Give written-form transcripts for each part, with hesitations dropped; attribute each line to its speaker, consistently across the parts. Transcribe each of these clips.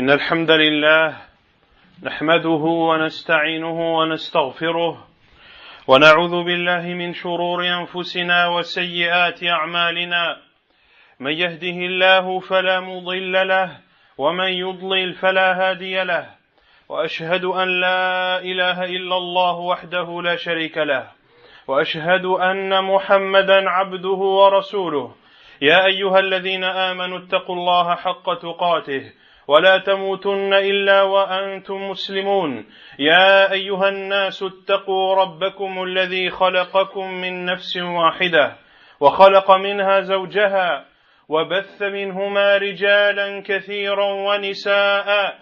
Speaker 1: إن الحمد لله نحمده ونستعينه ونستغفره ونعوذ بالله من شرور أنفسنا وسيئات أعمالنا. من يهده الله فلا مضل له ومن يضلل فلا هادي له، وأشهد أن لا إله إلا الله وحده لا شريك له، وأشهد أن محمدا عبده ورسوله. يا أيها الذين آمنوا اتقوا الله حق تقاته ولا تموتن إلا وأنتم مسلمون. يا أيها الناس اتقوا ربكم الذي خلقكم من نفس واحدة وخلق منها زوجها وبث منهما رجالا كثيرا ونساء،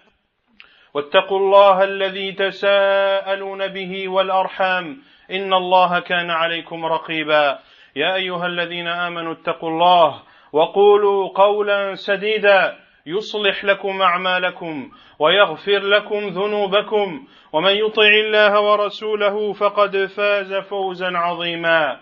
Speaker 1: واتقوا الله الذي تساءلون به والأرحام إن الله كان عليكم رقيبا. يا أيها الذين آمنوا اتقوا الله وقولوا قولا سديدا يصلح لكم أعمالكم ويغفر لكم ذنوبكم، ومن يطع الله ورسوله فقد فاز فوزا عظيما.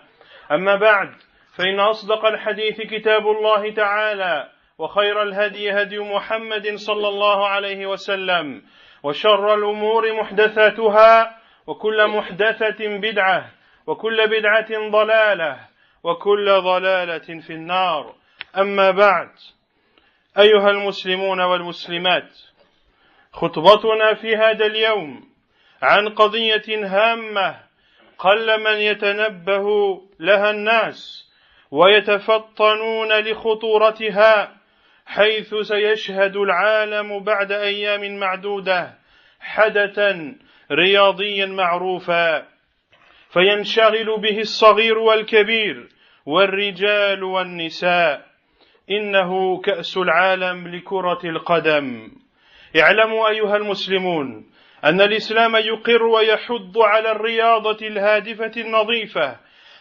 Speaker 1: أما بعد، فإن أصدق الحديث كتاب الله تعالى، وخير الهدي هدي محمد صلى الله عليه وسلم، وشر الأمور محدثاتها، وكل محدثة بدعة، وكل بدعة ضلالة، وكل ضلالة في النار. أما بعد، أيها المسلمون والمسلمات، خطبتنا في هذا اليوم عن قضية هامة قل من يتنبه لها الناس ويتفطنون لخطورتها، حيث سيشهد العالم بعد أيام معدودة حدثا رياضيا معروفا، فينشغل به الصغير والكبير والرجال والنساء. إنه كأس العالم لكرة القدم. اعلموا أيها المسلمون أن الإسلام يقر ويحض على الرياضة الهادفة النظيفة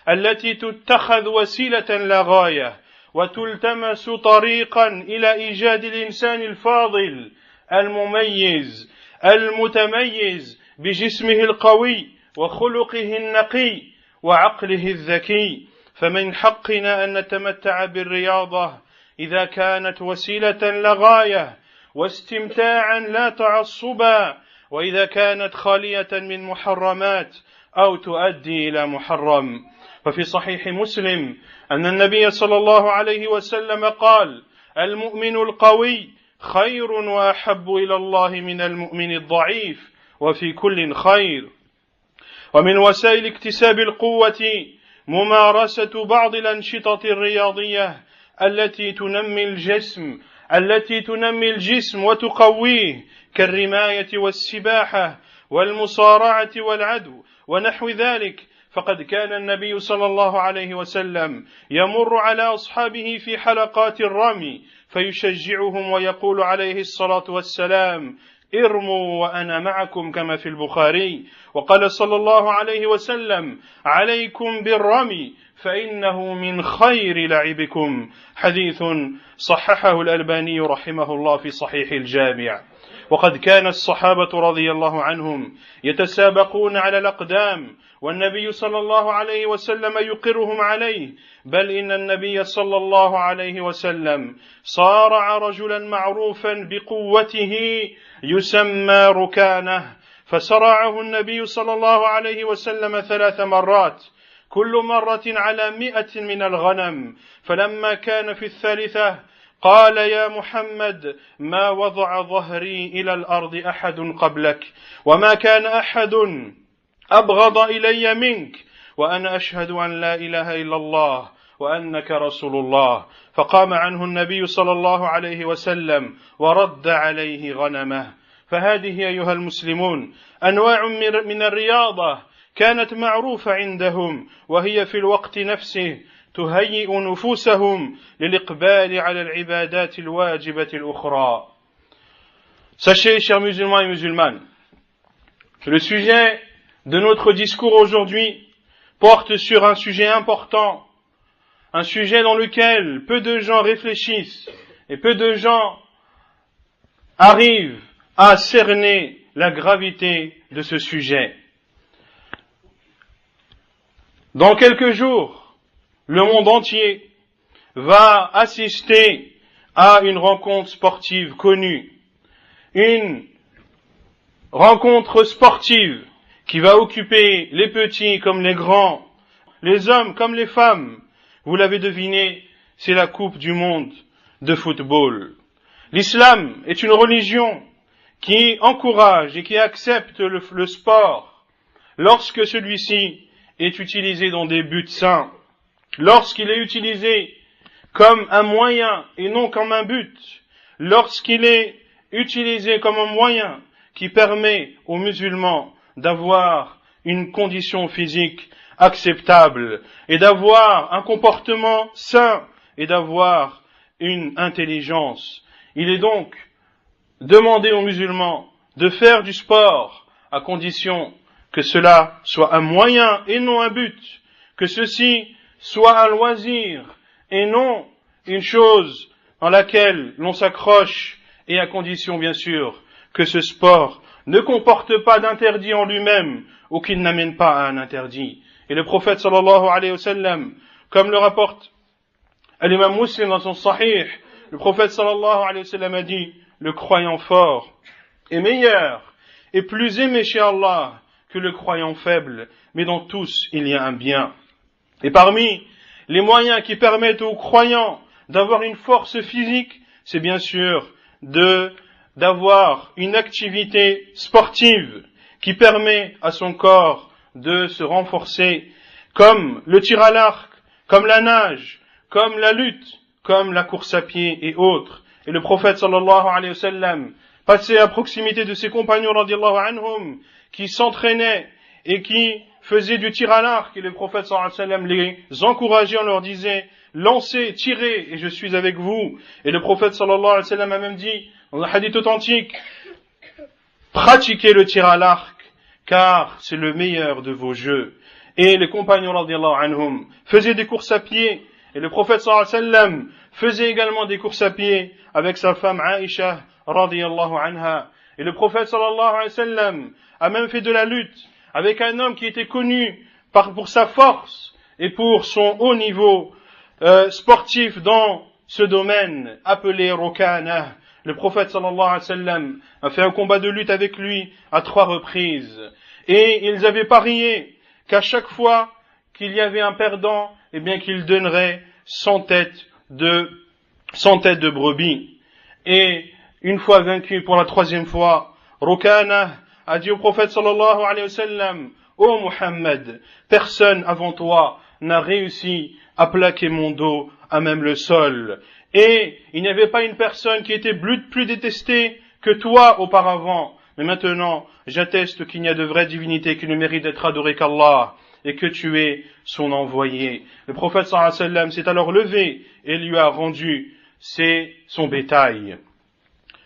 Speaker 1: التي تتخذ وسيلة لا غاية، وتلتمس طريقا إلى إيجاد الإنسان الفاضل المميز المتميز بجسمه القوي وخلقه النقي وعقله الذكي. فمن حقنا أن نتمتع بالرياضة إذا كانت وسيلة لا غاية واستمتاعا لا تعصبا، وإذا كانت خالية من محرمات أو تؤدي إلى محرم. ففي صحيح مسلم أن النبي صلى الله عليه وسلم قال: المؤمن القوي خير وأحب إلى الله من المؤمن الضعيف، وفي كل خير. ومن وسائل اكتساب القوة ممارسة بعض الأنشطة الرياضية التي تنمي الجسم وتقويه، كالرماية والسباحة والمصارعة والعدو ونحو ذلك. فقد كان النبي صلى الله عليه وسلم يمر على أصحابه في حلقات الرمي فيشجعهم ويقول عليه الصلاة والسلام: ارموا وأنا معكم، كما في البخاري. وقال صلى الله عليه وسلم: عليكم بالرمي فإنه من خير لعبكم. حديث صححه الألباني رحمه الله في صحيح الجامع. وقد كان الصحابة رضي الله عنهم يتسابقون على الأقدام، والنبي صلى الله عليه وسلم يقرهم عليه، بل إن النبي صلى الله عليه وسلم صارع رجلا معروفا بقوته يسمى ركانه، فصرعه النبي صلى الله عليه وسلم 3 مرات، كل مرة على 100 من الغنم. فلما كان في الثالثة قال: يا محمد، ما وضع ظهري إلى الأرض أحد قبلك، وما كان أحد أبغض إلي منك، وأنا أشهد أن لا إله إلا الله وأنك رسول الله. فقام عنه النبي صلى الله عليه وسلم ورد عليه غنمه. فهذه أيها المسلمون أنواع من الرياضة كانت معروفة عندهم، وهي في الوقت نفسه تهيئ نفوسهم للإقبال على العبادات الواجبة الأخرى. Sachez, chers musulmans et musulmanes, que le sujet de notre discours aujourd'hui porte sur un sujet important, un sujet dans lequel peu de gens réfléchissent et peu de gens arrivent à cerner la gravité de ce sujet. Dans quelques jours, le monde entier va assister à une rencontre sportive connue, une rencontre sportive qui va occuper les petits comme les grands, les hommes comme les femmes. Vous l'avez deviné, c'est la Coupe du monde de football. L'islam est une religion qui encourage et qui accepte le sport lorsque celui-ci est utilisé dans des buts sains, lorsqu'il est utilisé comme un moyen et non comme un but, lorsqu'il est utilisé comme un moyen qui permet aux musulmans d'avoir une condition physique acceptable et d'avoir un comportement sain et d'avoir une intelligence. Il est donc demandé aux musulmans de faire du sport à condition que cela soit un moyen et non un but, que ceci soit un loisir et non une chose dans laquelle l'on s'accroche, et à condition bien sûr que ce sport ne comporte pas d'interdit en lui-même ou qu'il n'amène pas à un interdit. Et le prophète sallallahu alayhi wa sallam, comme le rapporte l'imam Muslim dans son Sahih, le prophète sallallahu alayhi wa sallam a dit: le croyant fort est meilleur et plus aimé chez Allah que le croyant faible, mais dans tous il y a un bien. Et parmi les moyens qui permettent aux croyants d'avoir une force physique, c'est bien sûr d'avoir une activité sportive qui permet à son corps de se renforcer, comme le tir à l'arc, comme la nage, comme la lutte, comme la course à pied et autres. Et le prophète sallallahu alayhi wa sallam passait à proximité de ses compagnons radiallahu anhum qui s'entraînaient et qui faisaient du tir à l'arc, et le prophète sallallahu alayhi wa sallam les encourageait, on leur disait: lancez, tirez, et je suis avec vous. Et le prophète sallallahu alayhi wa sallam a même dit, dans un hadith authentique: pratiquez le tir à l'arc, car c'est le meilleur de vos jeux. Et les compagnons radiallahu anhum faisaient des courses à pied, et le prophète sallallahu alayhi wa sallam faisait également des courses à pied avec sa femme Aïcha radiallahu anha. Et le prophète sallallahu alayhi wa sallam a même fait de la lutte avec un homme qui était connu pour sa force et pour son haut niveau sportif dans ce domaine, appelé Rukana. Le prophète sallallahu alayhi wa sallam a fait un combat de lutte avec lui à 3 reprises. Et ils avaient parié qu'à chaque fois qu'il y avait un perdant, eh bien qu'il donnerait 100 têtes de brebis. Et une fois vaincu pour la 3e fois, Rukana a dit au prophète sallallahu alayhi wa sallam: ô Muhammad, personne avant toi n'a réussi à plaquer mon dos à même le sol. Et il n'y avait pas une personne qui était plus détestée que toi auparavant. Mais maintenant, j'atteste qu'il n'y a de vraie divinité qui ne mérite d'être adorée qu'Allah, et que tu es son envoyé. Le prophète sallallahu alayhi wa sallam s'est alors levé et lui a rendu son bétail.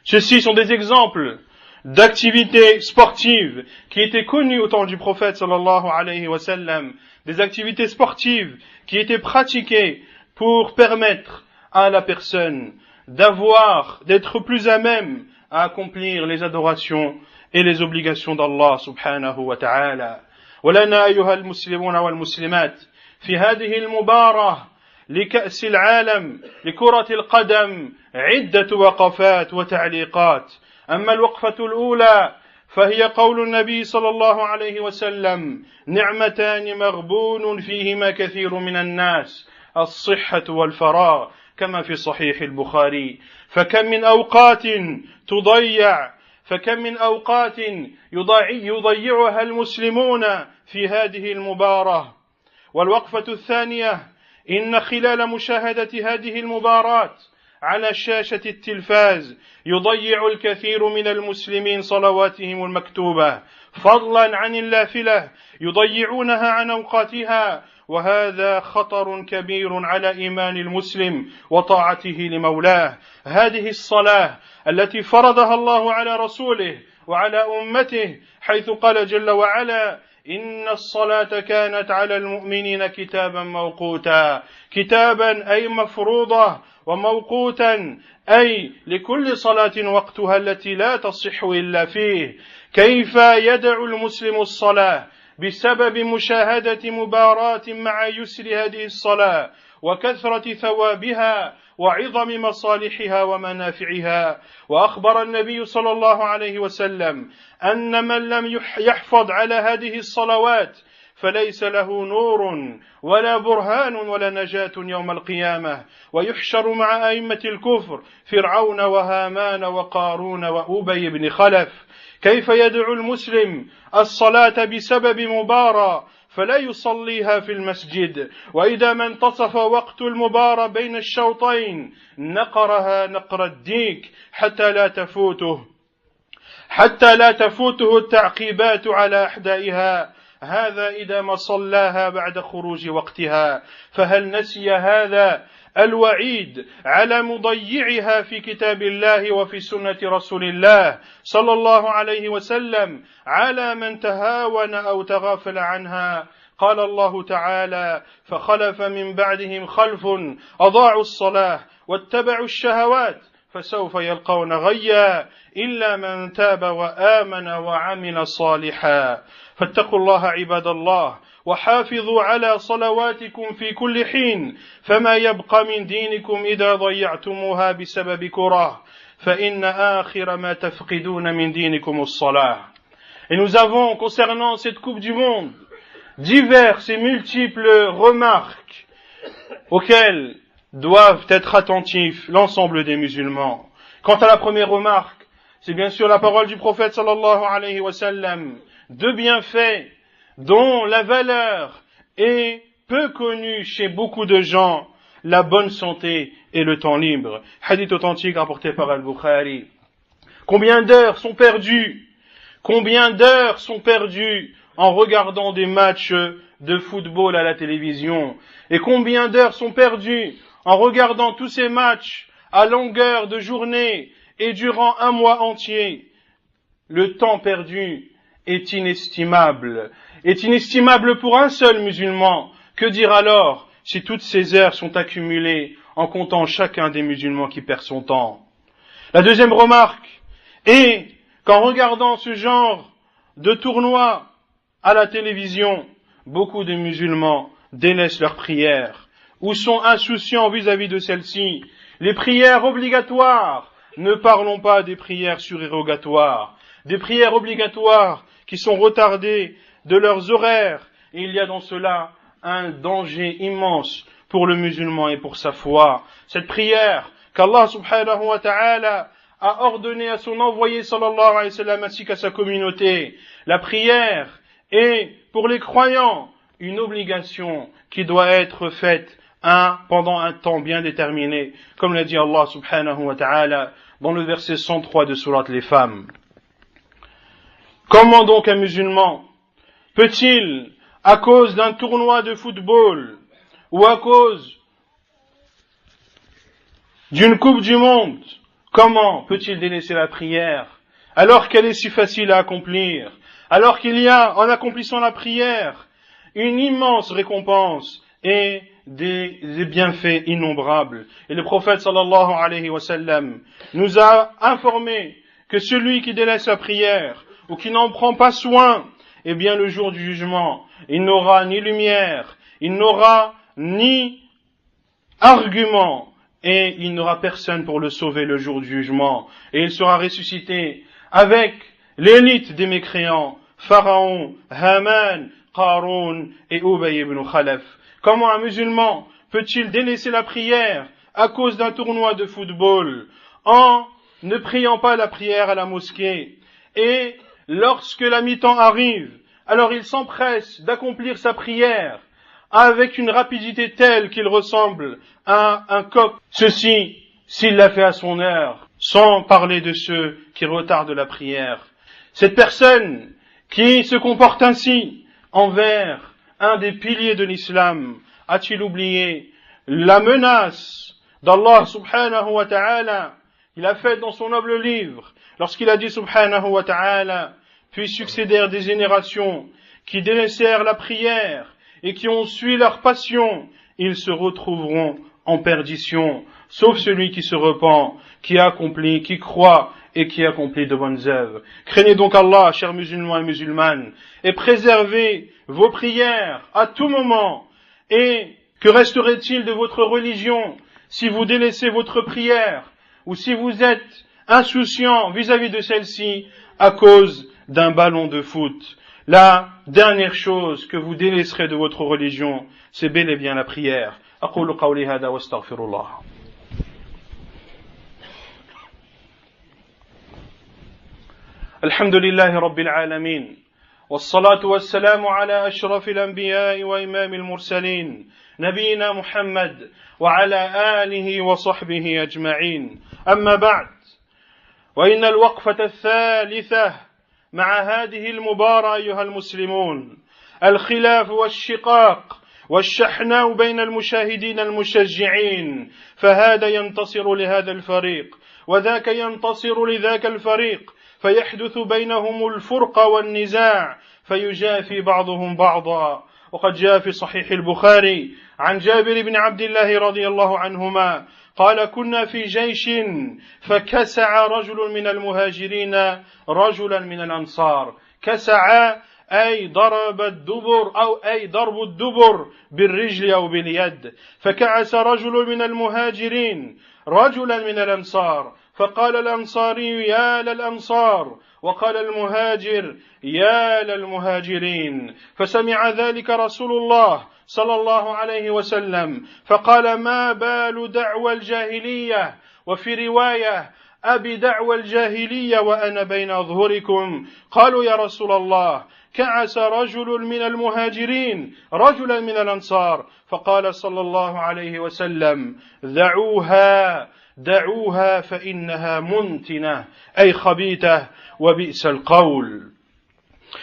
Speaker 1: Ceux-ci sont des exemples d'activités sportives qui étaient connues au temps du prophète sallallahu alayhi wa sallam, des activités sportives qui étaient pratiquées pour permettre à la personne d'être plus à même à accomplir les adorations et les obligations d'Allah subhanahu wa ta'ala. ولنا أيها المسلمون والمسلمات في هذه المباراة لكأس العالم لكرة القدم عدة وقفات وتعليقات. أما الوقفة الأولى فهي قول النبي صلى الله عليه وسلم: نعمتان مغبون فيهما كثير من الناس، الصحة والفراغ، كما في صحيح البخاري. فكم من أوقات يضيعها المسلمون في هذه المباراة. والوقفة الثانية: إن خلال مشاهدة هذه المباراة على شاشة التلفاز يضيع الكثير من المسلمين صلواتهم المكتوبة، فضلا عن النافلة يضيعونها عن أوقاتها، وهذا خطر كبير على إيمان المسلم وطاعته لمولاه. هذه الصلاة التي فرضها الله على رسوله وعلى أمته، حيث قال جل وعلا: إن الصلاة كانت على المؤمنين كتابا موقوتا. كتابا أي مفروضة، وموقوتا أي لكل صلاة وقتها التي لا تصح إلا فيه. كيف يدع المسلم الصلاة بسبب مشاهدة مباراة مع يسر هذه الصلاة وكثرة ثوابها وعظم مصالحها ومنافعها. وأخبر النبي صلى الله عليه وسلم أن من لم يحفظ على هذه الصلوات فليس له نور ولا برهان ولا نجاة يوم القيامة، ويحشر مع أئمة الكفر فرعون وهامان وقارون وأبي بن خلف. كيف يدعو المسلم الصلاة بسبب مباراة فلا يصليها في المسجد، وإذا ما انتصف وقت المباراة بين الشوطين نقرها نقر الديك حتى لا تفوته التعقيبات على أحدائها، هذا إذا ما صلاها بعد خروج وقتها. فهل نسي هذا الوعيد على مضيعها في كتاب الله وفي سنة رسول الله صلى الله عليه وسلم على من تهاون أو تغافل عنها؟ قال الله تعالى: فخلف من بعدهم خلف أضاعوا الصلاة واتبعوا الشهوات فسوف يلقون غيا إلا من تاب وآمن وعمل صالحا. فاتقوا الله عباد الله وحافظوا على صلواتكم في كل حين، فما يبقى من دينكم إذا ضيعتموها بسبب كره، فإن آخر ما تفقدون من دينكم الصلاة. Et nous avons, concernant cette Coupe du Monde, diverses et multiples remarques auxquelles doivent être attentifs l'ensemble des musulmans. Quant à la première remarque, c'est bien sûr la parole du prophète sallallahu alayhi wa sallam, de bienfaits dont la valeur est peu connue chez beaucoup de gens, la bonne santé et le temps libre. Hadith authentique rapporté par Al-Bukhari. Combien d'heures sont perdues en regardant des matchs de football à la télévision, et combien d'heures sont perdues en regardant tous ces matchs à longueur de journée et durant un mois entier. Le temps perdu est inestimable pour un seul musulman. Que dire alors si toutes ces heures sont accumulées en comptant chacun des musulmans qui perd son temps? La deuxième remarque est qu'en regardant ce genre de tournoi à la télévision, beaucoup de musulmans délaissent leurs prières ou sont insouciants vis-à-vis de celles-ci. Les prières obligatoires, ne parlons pas des prières surérogatoires, des prières obligatoires qui sont retardées de leurs horaires, et il y a dans cela un danger immense pour le musulman et pour sa foi. Cette prière qu'Allah subhanahu wa ta'ala a ordonnée à son envoyé sallallahu alayhi wa sallam ainsi qu'à sa communauté, la prière est pour les croyants une obligation qui doit être faite pendant un temps bien déterminé, comme l'a dit Allah subhanahu wa ta'ala dans le verset 103 de sourate Les Femmes. Comment donc un musulman peut-il, à cause d'un tournoi de football ou à cause d'une coupe du monde, comment peut-il délaisser la prière alors qu'elle est si facile à accomplir, alors qu'il y a en accomplissant la prière une immense récompense et des bienfaits innombrables? Et le prophète sallallahu alayhi wa sallam nous a informé que celui qui délaisse la prière ou qui n'en prend pas soin, eh bien le jour du jugement, il n'aura ni lumière, il n'aura ni argument, et il n'aura personne pour le sauver le jour du jugement, et il sera ressuscité avec l'élite des mécréants, Pharaon, Haman, Qarun et Ubay ibn Khalaf. Comment un musulman peut-il délaisser la prière à cause d'un tournoi de football en ne priant pas la prière à la mosquée? Et lorsque la mi-temps arrive, alors il s'empresse d'accomplir sa prière avec une rapidité telle qu'il ressemble à un coq. Ceci, s'il l'a fait à son heure, sans parler de ceux qui retardent la prière. Cette personne qui se comporte ainsi envers un des piliers de l'islam, a-t-il oublié la menace d'Allah subhanahu wa ta'ala? Il a fait dans son noble livre, lorsqu'il a dit subhanahu wa ta'ala: puis succédèrent des générations qui délaissèrent la prière et qui ont suivi leur passion, ils se retrouveront en perdition, sauf celui qui se repent, qui accomplit, qui croit et qui accomplit de bonnes œuvres. Craignez donc Allah, chers musulmans et musulmanes, et préservez vos prières à tout moment, et Que resterait-il de votre religion si vous délaissez votre prière ou si vous êtes insouciant vis-à-vis de celle-ci à cause d'un ballon de foot? La dernière chose que vous délaisserez de votre religion, c'est bel et bien la prière. أقول قولي هذا واستغفر الله. الحمد لله رب العالمين والصلاة والسلام على أشرف الأنبياء وإمام المرسلين نبينا محمد وعلى آله وصحبه أجمعين. أما بعد، وإن الوقفة الثالثة مع هذه المباراة أيها المسلمون الخلاف والشقاق والشحناء بين المشاهدين المشجعين، فهذا ينتصر لهذا الفريق وذاك ينتصر لذاك الفريق، فيحدث بينهم الفرقة والنزاع فيجافي بعضهم بعضا. وقد جاء في صحيح البخاري عن جابر بن عبد الله رضي الله عنهما قال: كنا في جيش فكسع رجل من المهاجرين رجلا من الأنصار. كسع أي ضرب الدبر أو أي ضرب الدبر بالرجل أو باليد. فكعس رجل من المهاجرين رجلا من الأنصار، فقال الأنصاري: يا للأنصار، وقال المهاجر: يا للمهاجرين. فسمع ذلك رسول الله صلى الله عليه وسلم فقال: ما بال دعوى الجاهلية؟ وفي رواية: أبي دعوى الجاهلية وأنا بين أظهركم. قالوا: يا رسول الله، كعس رجل من المهاجرين رجلا من الأنصار. فقال صلى الله عليه وسلم: دعوها فإنها منتنة، أي خبيثة وبئس القول.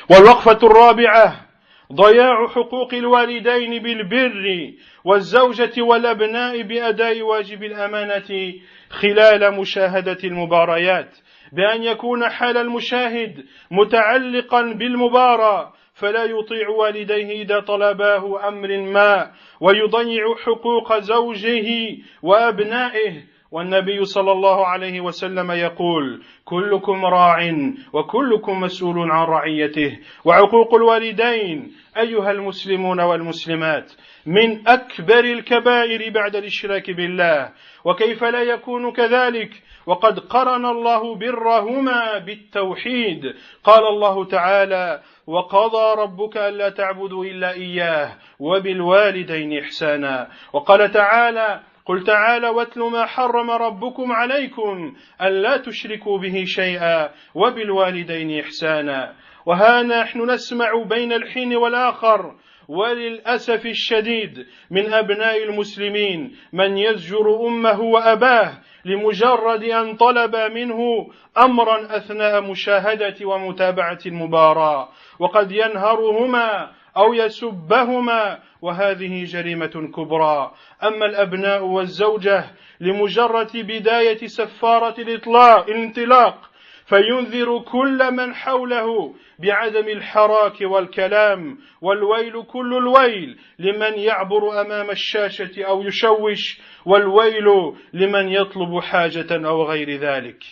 Speaker 1: والوقفة الرابعة ضياع حقوق الوالدين بالبر والزوجة والأبناء بأداء واجب الأمانة خلال مشاهدة المباريات، بأن يكون حال المشاهد متعلقا بالمباراة فلا يطيع والديه إذا طلباه أمر ما، ويضيع حقوق زوجه وأبنائه. والنبي صلى الله عليه وسلم يقول: كلكم راع وكلكم مسؤول عن رعيته. وعقوق الوالدين أيها المسلمون والمسلمات من أكبر الكبائر بعد الإشراك بالله، وكيف لا يكون كذلك وقد قرن الله برهما بالتوحيد. قال الله تعالى: وقضى ربك ألا تعبدوا إلا إياه وبالوالدين إحسانا. وقال تعالى: قل تعالى واتل ما حرم ربكم عليكم ألا تشركوا به شيئا وبالوالدين إحسانا. وها نحن نسمع بين الحين والآخر وللأسف الشديد من أبناء المسلمين من يزجر أمه وأباه لمجرد أن طلب منه أمرا أثناء مشاهدة ومتابعة المباراة، وقد ينهرهما أو يسبهما، وهذه جريمة كبرى. أما الأبناء والزوجة لمجرد بداية سفارة الانطلاق فينذر كل من حوله بعدم الحراك والكلام، والويل كل الويل لمن يعبر أمام الشاشة أو يشوش، والويل لمن يطلب حاجة أو غير ذلك.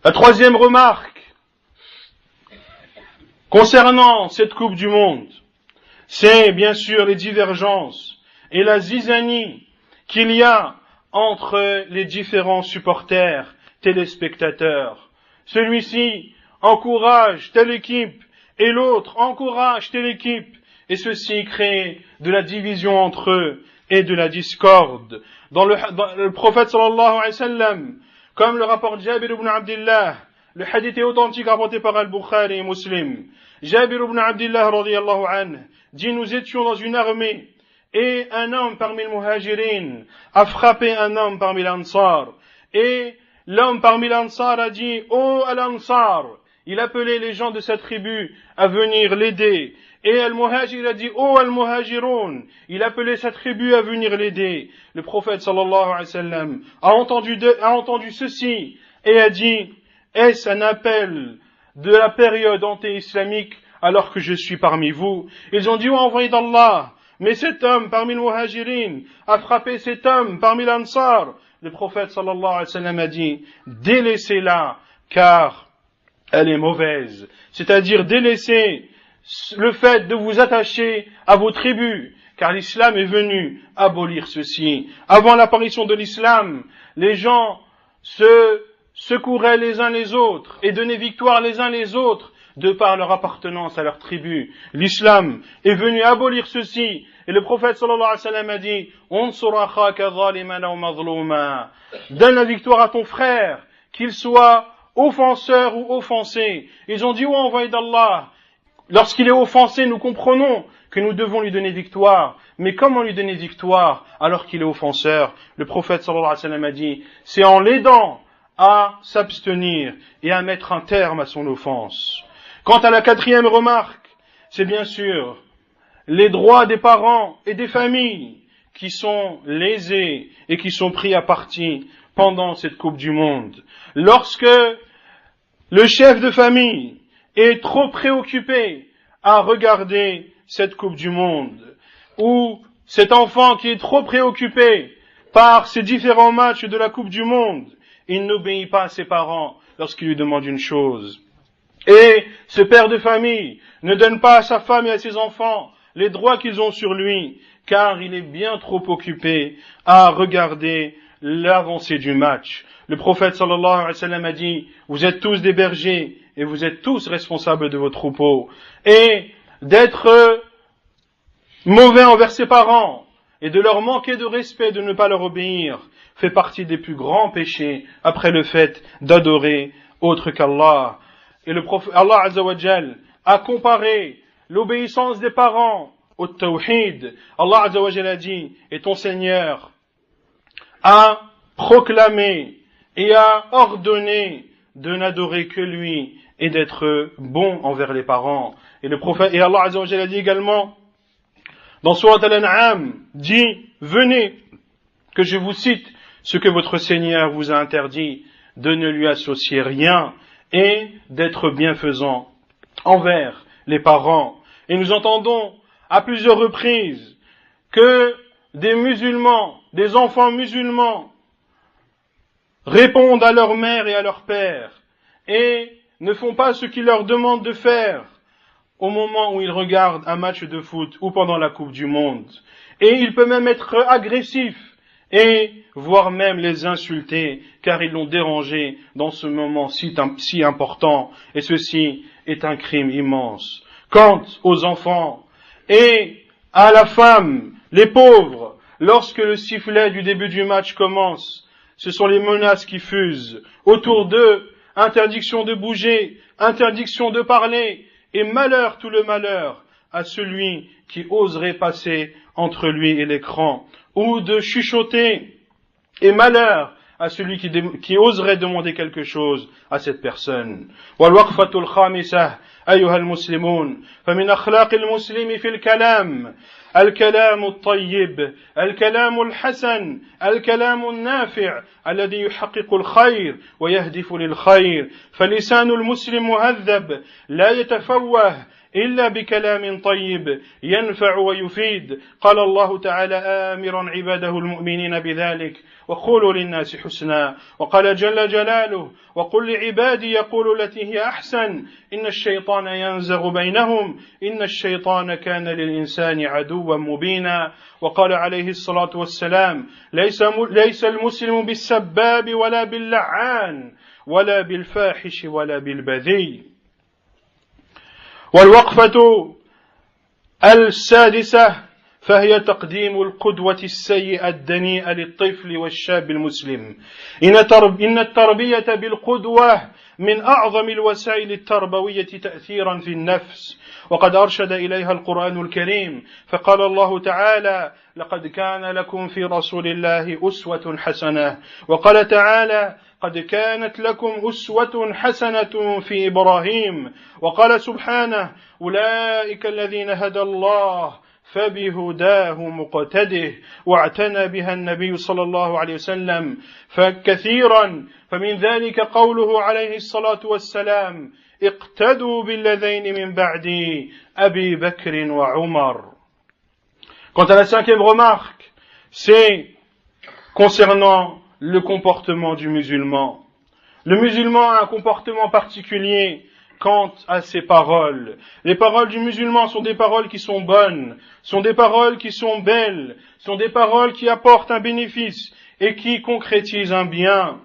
Speaker 1: La troisième remarque concernant cette Coupe du Monde, c'est bien sûr les divergences et la zizanie qu'il y a entre les différents supporters, téléspectateurs. Celui-ci encourage telle équipe et l'autre encourage telle équipe, et ceci crée de la division entre eux et de la discorde. Dans le prophète sallallahu alayhi wa sallam, comme le rapporte Jabir ibn Abdillah, le hadith est authentique rapporté par Al-Bukhari et Muslim. Jabir ibn Abdillah radiyallahu anhu dit: nous étions dans une armée et un homme parmi les muhajirin a frappé un homme parmi l'Ansar, et l'homme parmi l'Ansar a dit: oh Al-Ansar, il appelait les gens de sa tribu à venir l'aider. Et Al-Muhajir a dit: oh Al-Muhajirun, il appelait sa tribu à venir l'aider. Le prophète sallallahu alayhi wa sallam a entendu ceci et a dit: est-ce un appel de la période anté-islamique alors que je suis parmi vous? Ils ont dit: oh envoyé d'Allah, mais cet homme parmi les Muhajirin a frappé cet homme parmi l'Ansar. Le prophète sallallahu alayhi wa sallam a dit: délaissez-la car elle est mauvaise. C'est-à-dire délaissez le fait de vous attacher à vos tribus, car l'islam est venu abolir ceci. Avant l'apparition de l'islam, les gens se secouraient les uns les autres et donnaient victoire les uns les autres de par leur appartenance à leur tribu. L'islam est venu abolir ceci, et le prophète sallallahu alayhi wa sallam a dit « Unsur akhaka zaliman aw mazluma » donne la victoire à ton frère, qu'il soit offenseur ou offensé. Ils ont dit « Oh, envoyé d'Allah » lorsqu'il est offensé, nous comprenons que nous devons lui donner victoire. Mais comment lui donner victoire alors qu'il est offenseur? Le prophète sallallahu alayhi wa sallam a dit, c'est en l'aidant à s'abstenir et à mettre un terme à son offense. Quant à la quatrième remarque, c'est bien sûr les droits des parents et des familles qui sont lésés et qui sont pris à partie pendant cette Coupe du Monde. Lorsque le chef de famille est trop préoccupé à regarder cette Coupe du Monde, ou cet enfant qui est trop préoccupé par ces différents matchs de la Coupe du Monde, il n'obéit pas à ses parents lorsqu'ils lui demandent une chose. Et ce père de famille ne donne pas à sa femme et à ses enfants les droits qu'ils ont sur lui, car il est bien trop occupé à regarder l'avancée du match. Le prophète sallallahu alayhi wa sallam a dit, vous êtes tous des bergers et vous êtes tous responsables de vos troupeaux. Et d'être mauvais envers ses parents et de leur manquer de respect, de ne pas leur obéir, fait partie des plus grands péchés après le fait d'adorer autre qu'Allah. Et le prophète, Allah Azza wa Jal a comparé l'obéissance des parents au tawhid. Allah Azza wa Jal a dit, et ton Seigneur a proclamé et a ordonné de n'adorer que lui et d'être bon envers les parents. Et le prophète, et Allah Azza wa Jal a dit également, dans Surat Al-An'am, dit, venez, que je vous cite ce que votre Seigneur vous a interdit, de ne lui associer rien et d'être bienfaisant envers les parents. Et nous entendons à plusieurs reprises que des musulmans, des enfants musulmans, répondent à leur mère et à leur père et ne font pas ce qu'ils leur demandent de faire au moment où ils regardent un match de foot ou pendant la Coupe du Monde. Et il peut même être agressif et voire même les insulter car ils l'ont dérangé dans ce moment si important, et ceci est un crime immense. Quant aux enfants et à la femme, les pauvres, lorsque le sifflet du début du match commence, ce sont les menaces qui fusent autour d'eux, interdiction de bouger, interdiction de parler, et malheur, tout le malheur, à celui qui oserait passer entre lui et l'écran, ou de chuchoter, et malheur à celui qui oserait demander quelque chose à cette personne. والوقفة الخامسة أيها المسلمون فمن أخلاق المسلم في الكلام الكلام الطيب الكلام الحسن الكلام النافع الذي يحقق الخير ويهدف للخير فلسان المسلم مهذب لا يتفوه إلا بكلام طيب ينفع ويفيد قال الله تعالى آمرا عباده المؤمنين بذلك وقولوا للناس حسنا وقال جل جلاله وقل لعبادي يقولوا التي هي أحسن إن الشيطان ينزغ بينهم إن الشيطان كان للإنسان عدوا مبينا وقال عليه الصلاة والسلام ليس المسلم بالسباب ولا باللعان ولا بالفاحش ولا بالبذيء. والوقفة السادسة فهي تقديم القدوة السيئة الدنيئة للطفل والشاب المسلم. إن التربية بالقدوة من أعظم الوسائل التربوية تأثيرا في النفس وقد أرشد إليها القرآن الكريم فقال الله تعالى لقد كان لكم في رسول الله أسوة حسنة وقال تعالى قد كانت لكم أسوة حسنة في إبراهيم وقال سبحانه أولئك الذين هدى الله فبهداه مقتده واعتنى بها النبي صلى الله عليه وسلم فكثيرا فمن ذلك قوله عليه الصلاة والسلام اقتدوا بالذين من بعدي أبي بكر وعمر. Quant à la cinquième remarque, c'est concernant le comportement du musulman. Le musulman a un comportement particulier quant à ses paroles. Les paroles du musulman sont des paroles qui sont bonnes, sont des paroles qui sont belles, sont des paroles qui apportent un bénéfice et qui concrétisent un bien.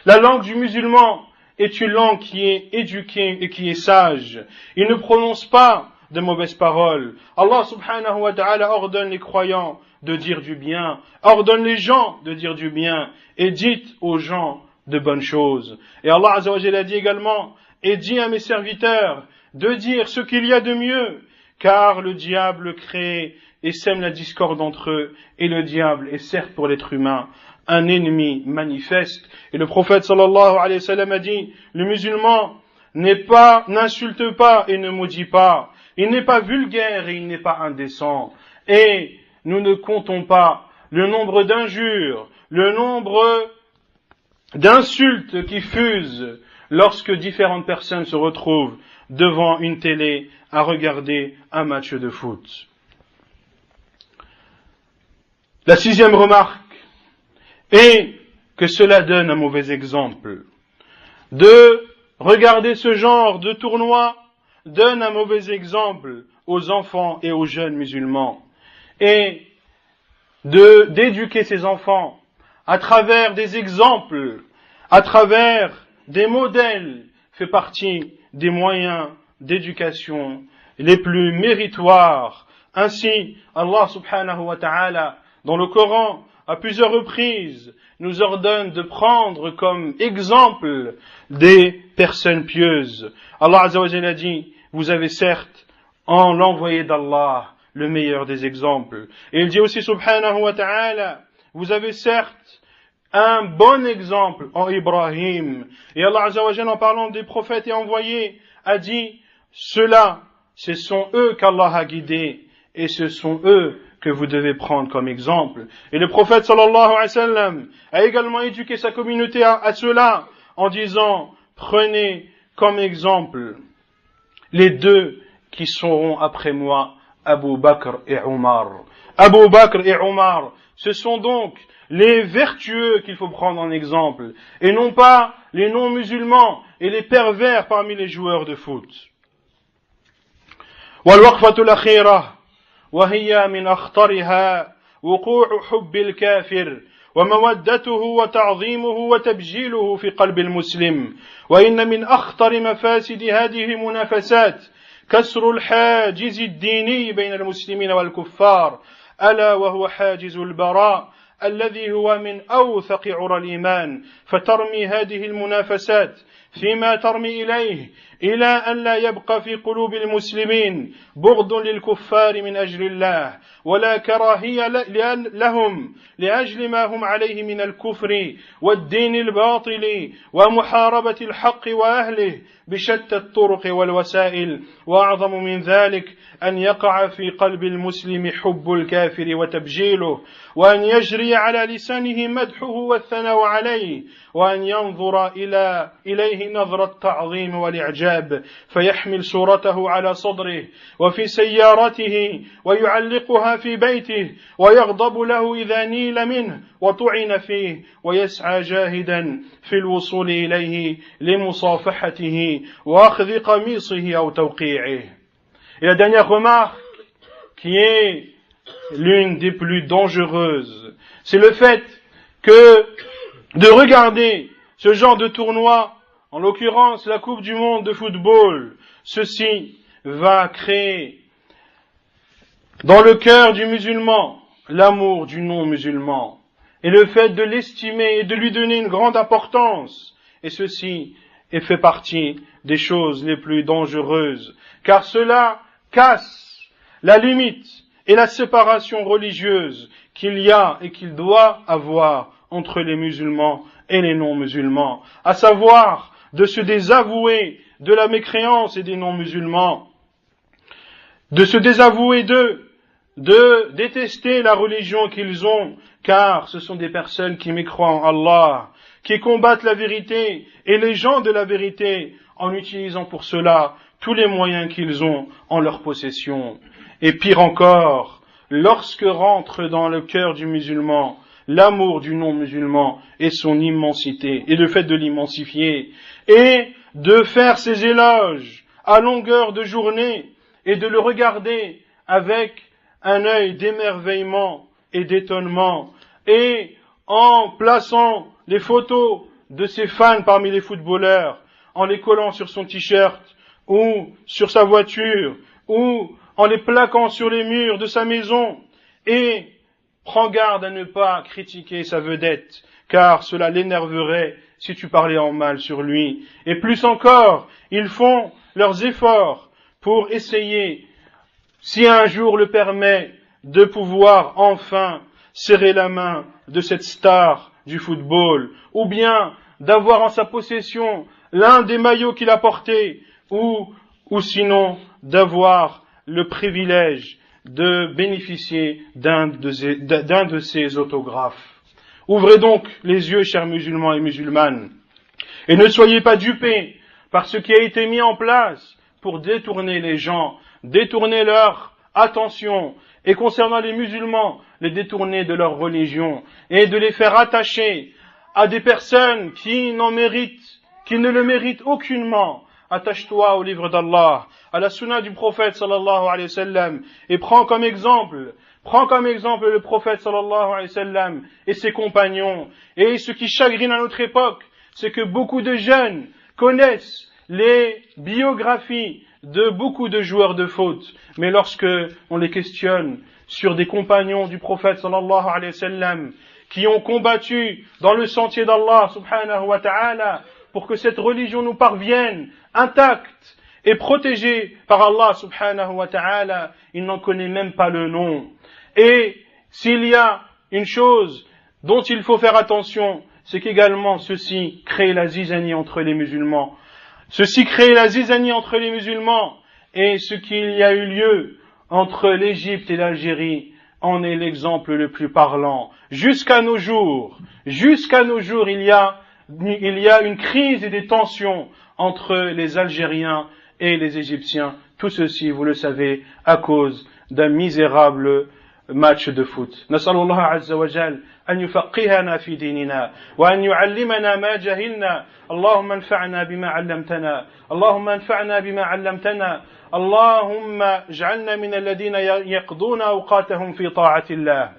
Speaker 1: La langue du musulman est une langue qui est éduquée et qui est sage. Il ne prononce pas de mauvaises paroles. Allah subhanahu wa ta'ala ordonne les croyants de dire du bien, ordonne les gens de dire du bien, et dites aux gens de bonnes choses. Et Allah azza wa jalla a dit également, et dit à mes serviteurs de dire ce qu'il y a de mieux, car le diable crée et sème la discorde entre eux, et le diable est certes pour l'être humain un ennemi manifeste. Et le prophète sallallahu alayhi wa sallam a dit, le musulman n'insulte pas et ne maudit pas, il n'est pas vulgaire et il n'est pas indécent, et nous ne comptons pas le nombre d'injures, le nombre d'insultes qui fusent lorsque différentes personnes se retrouvent devant une télé à regarder un match de foot. La sixième remarque est que cela donne un mauvais exemple. De regarder ce genre de tournoi donne un mauvais exemple aux enfants et aux jeunes musulmans. Et d'éduquer ces enfants à travers des exemples, à travers des modèles, fait partie des moyens d'éducation les plus méritoires. Ainsi, Allah subhanahu wa ta'ala, dans le Coran, à plusieurs reprises, nous ordonne de prendre comme exemple des personnes pieuses. Allah azza wa jalla dit, vous avez certes, en l'envoyé d'Allah, le meilleur des exemples. Et il dit aussi subhanahu wa ta'ala, vous avez certes un bon exemple en Ibrahim. Et Allah azza wa jalla, en parlant des prophètes et envoyés, a dit, ceux-là, ce sont eux qu'Allah a guidés, et ce sont eux que vous devez prendre comme exemple. Et le prophète sallallahu alayhi wa sallam a également éduqué sa communauté à cela, en disant, prenez comme exemple les deux qui seront après moi, Abu Bakr et Omar. Abu Bakr et Omar, ce sont donc les vertueux qu'il faut prendre en exemple, et non pas les non-musulmans et les pervers parmi les joueurs de foot. والوقفة الأخيرة وهي من أخطرها وقوع حب الكافر ومودته وتعظيمه وتبجيله في قلب المسلم وإن من أخطر مفاسد هذه المنافسات كسر الحاجز الديني بين المسلمين والكفار ألا وهو حاجز البراء الذي هو من أوثق عرى الإيمان فترمي هذه المنافسات فيما ترمي إليه إلى أن لا يبقى في قلوب المسلمين بغض للكفار من أجل الله ولا كراهية لهم لأجل ما هم عليه من الكفر والدين الباطل ومحاربة الحق وأهله بشتى الطرق والوسائل وأعظم من ذلك أن يقع في قلب المسلم حب الكافر وتبجيله وأن يجري على لسانه مدحه والثناء عليه وأن ينظر إليه نظر التعظيم والإعجاب فيحمل صورته على صدره وفي سيارته ويعلقها في بيته ويغضب له إذا نيل منه وطعن فيه ويسعى جاهدا في الوصول إليه لمصافحته وأخذ قميصه أو توقيعه. Et la dernière remarque, qui est l'une des plus dangereuses, c'est le fait que de regarder ce genre de tournoi, en l'occurrence la Coupe du Monde de football, ceci va créer dans le cœur du musulman l'amour du non-musulman et le fait de l'estimer et de lui donner une grande importance. Et ceci fait partie des choses les plus dangereuses, car cela casse la limite et la séparation religieuse qu'il y a et qu'il doit avoir entre les musulmans et les non-musulmans, à savoir de se désavouer de la mécréance et des non-musulmans, de se désavouer d'eux, de détester la religion qu'ils ont, car ce sont des personnes qui mécroient en Allah, qui combattent la vérité et les gens de la vérité en utilisant pour cela tous les moyens qu'ils ont en leur possession. Et pire encore, lorsque rentre dans le cœur du musulman l'amour du non-musulman et son immensité, et le fait de l'immensifier, et de faire ses éloges à longueur de journée et de le regarder avec un œil d'émerveillement et d'étonnement, et en plaçant les photos de ses fans parmi les footballeurs, en les collant sur son t-shirt ou sur sa voiture ou en les plaquant sur les murs de sa maison, et prends garde à ne pas critiquer sa vedette, car cela l'énerverait si tu parlais en mal sur lui. Et plus encore, ils font leurs efforts pour essayer, si un jour le permet, de pouvoir enfin serrer la main de cette star du football, ou bien d'avoir en sa possession l'un des maillots qu'il a portés, ou sinon d'avoir le privilège de bénéficier d'un de ses autographes. Ouvrez donc les yeux, chers musulmans et musulmanes, et ne soyez pas dupés par ce qui a été mis en place pour détourner les gens, détourner leur attention, et concernant les musulmans, les détourner de leur religion, et de les faire attacher à des personnes qui ne le méritent aucunement. Attache-toi au livre d'Allah, à la sunna du prophète sallallahu alayhi wa sallam, et prends comme exemple le prophète sallallahu alayhi wa sallam et ses compagnons. Et ce qui chagrine à notre époque, c'est que beaucoup de jeunes connaissent les biographies de beaucoup de joueurs de foot, mais lorsque on les questionne sur des compagnons du prophète sallallahu alayhi wa sallam qui ont combattu dans le sentier d'Allah subhanahu wa ta'ala pour que cette religion nous parvienne intacte et protégée par Allah subhanahu wa ta'ala, il n'en connaît même pas le nom. Et s'il y a une chose dont il faut faire attention, c'est qu'également ceci crée la zizanie entre les musulmans. Ceci crée la zizanie entre les musulmans, et ce qu'il y a eu lieu entre l'Égypte et l'Algérie en est l'exemple le plus parlant. Jusqu'à nos jours, il y a une crise et des tensions entre les Algériens et les Égyptiens. Tout ceci, vous le savez, à cause d'un misérable match de foot. Nas'alullah azza wa jal an yufaqqihana fi dinina wa an yu'allimana ma jahilna. Allahumma anfa'na bima 'allamtana. Allahumma anfa'na bima 'allamtana. Allahumma ij'alna min alladhina yaqduna awqatahum fi ta'ati Allah.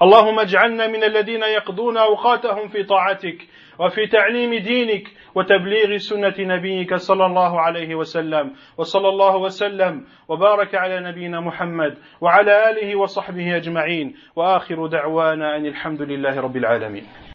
Speaker 1: اللهم اجعلنا من الذين يقضون أوقاتهم في طاعتك وفي تعليم دينك وتبليغ سنة نبيك صلى الله عليه وسلم وصلى الله وسلم وبارك على نبينا محمد وعلى آله وصحبه أجمعين وآخر دعوانا أن الحمد لله رب العالمين.